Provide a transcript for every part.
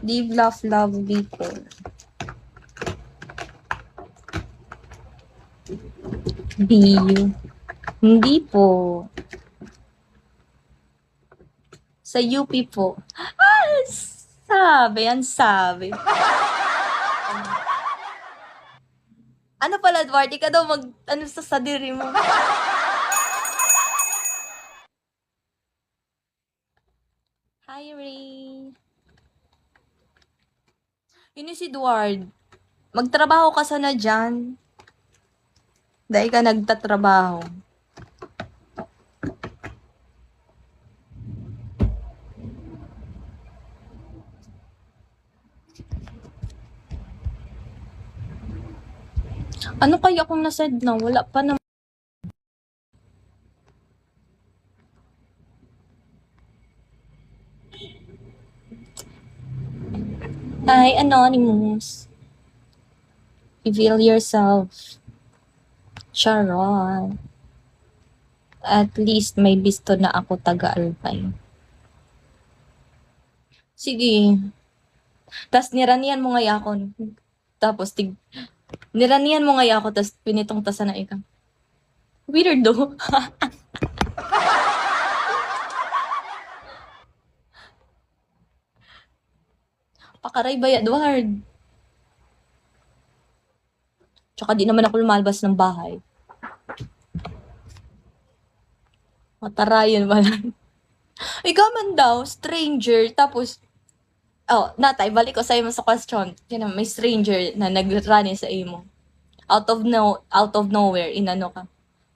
Live, laugh, love, people. BU. Hindi po. Sa UP po. Ah, sabi, ang sabi. Ano pala, Duarte, ka daw ano sa sadiri mo? Hi, Ray. Yun si Duard. Magtrabaho ka sana dyan. Dahil ka nagtatrabaho. Ano kaya kung nasend na? Wala pa naman. Hi, Anonymous. Reveal yourself. Charot. At least may bisto na ako taga-Alpine. Sige. Tas niranian mo nga ako. Tapos niranian mo nga ako, tas pinitong tasa na ikaw. Weirdo. Pakaray ba, Edward? Tsaka di naman ako lumalabas ng bahay. Matarayan ba lang? Ikaw man daw, stranger, tapos, natay, balik ko sa imo sa question. Yan may stranger na nagrani sa imo. Out of nowhere, inano ka.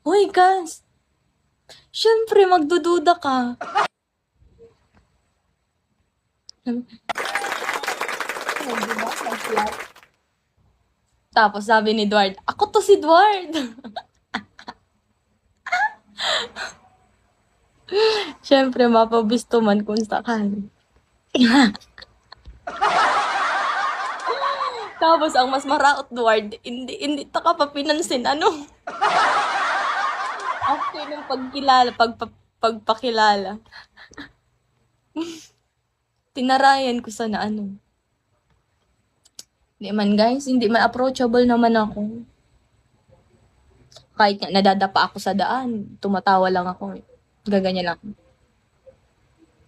Hoy, Gans! Siyempre, magdududa ka. Tapos sabi ni Edward, ako to si Edward. Siyempre, mapabisto man kung saan. Tapos, ang mas maraot, Edward, hindi ta ka pa pinansin, ano? After ng pagpakilala. Tinarayan ko sana, ano. Hindi man, guys, hindi man approachable naman ako. Kahit nga nadadapa ako sa daan, tumatawa lang ako. Gaganyan lang.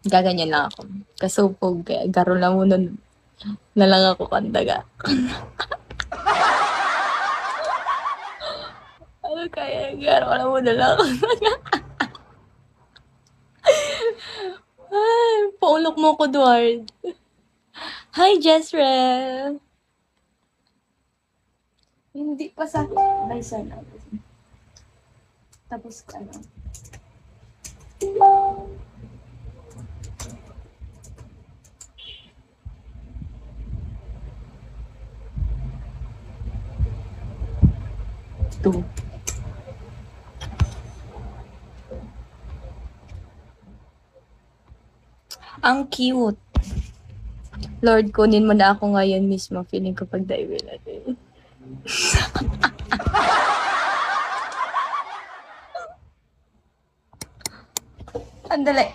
Gaganyan lang ako. Kasupog, kaya garo lang mo nun. Na lang ako kandaga. Ano kaya, garo lang mo na lang ako. Ay, paulok mo ko, Duard. Hi, Jezreel. Hindi pa sa... Ay, sana. Tapos ka na. Two. Ang cute. Lord, kunin mo na ako ngayon mismo. Feeling ko pag-dive natin. Andali.